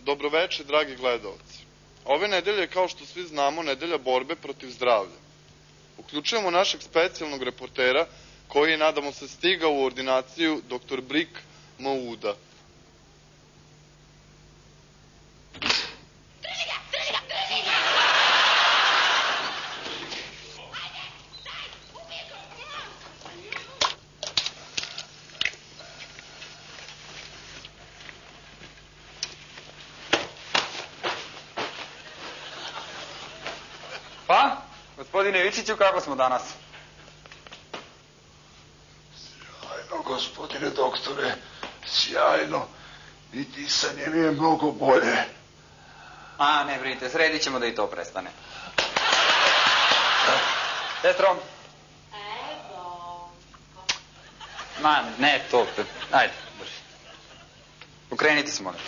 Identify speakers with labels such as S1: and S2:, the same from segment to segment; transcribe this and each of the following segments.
S1: Dobroveče, dragi gledalci. Ove nedelje, kao što svi znamo, nedelja borbe protiv zdravlja. Uključujemo našeg specijalnog reportera, koji je, nadamo se, stigao u ordinaciju dr. Brik Mauda.
S2: Pa, gospodine Vičiću, kako smo danas?
S3: Sjajno, gospodine doktore, sjajno. I disanje mi je mnogo bolje.
S2: A, ne brinite, sredit ćemo da i to prestane. Sestro?
S4: Evo.
S2: Ma, ne, to, ajde, brži. Ukrenite se, molim.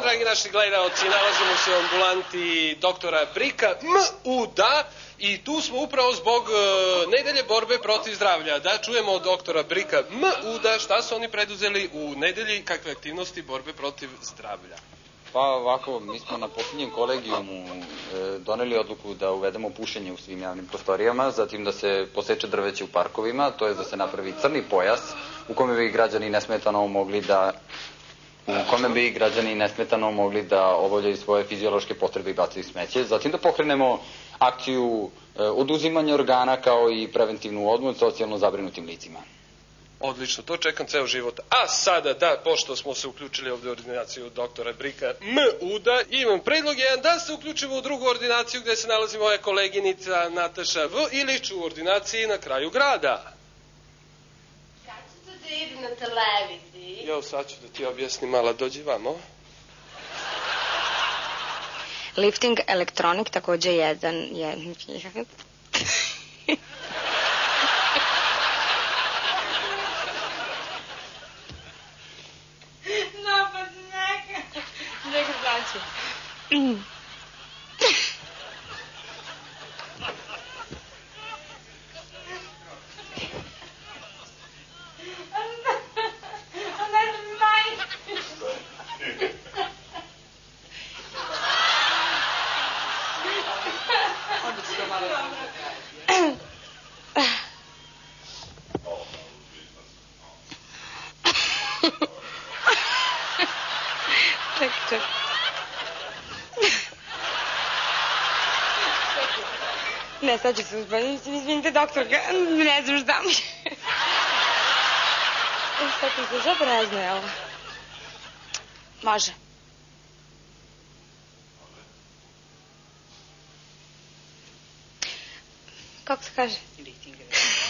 S5: Dragi naši gledalci, nalazimo se u ambulanti doktora Brika Mauda i tu smo upravo zbog nedelje borbe protiv zdravlja. Da čujemo od doktora Brika Mauda šta su oni preduzeli u nedelji, kakve aktivnosti borbe protiv zdravlja.
S2: Pa ovako, mi smo na posljednjem kolegijumu doneli odluku da uvedemo pušenje u svim javnim prostorijama, zatim da se poseče drveće u parkovima, to je da se napravi crni pojas u kome bi građani nesmetano mogli da obavljaju svoje fiziološke potrebe i bacaju smeće. Zatim da pokrenemo akciju oduzimanja organa kao i preventivnu odmoć socijalno zabrinutim licima.
S5: Odlično, to čekam ceo život. A sada, da, pošto smo se uključili ovde u ordinaciju doktora Brika Mauda, imam predlog jedan da se uključimo u drugu ordinaciju gde se nalazi moja koleginica Nataša V. Ilić u ordinaciji na kraju grada.
S4: Kad ću da idem na televiziji?
S5: Jo, sad ću da ti objasnim, mala, dođi vamo.
S6: Lifting elektronik takođe jedan je...
S4: Napad neka.
S6: Neka znači. Čekaj. Ne, sad ću se uzbaniti. Izvinite, doktorka, ne znam šta mi. Sad sam se zaprazno, jel? Može. Kako se kaže?
S7: Lifting elektronik.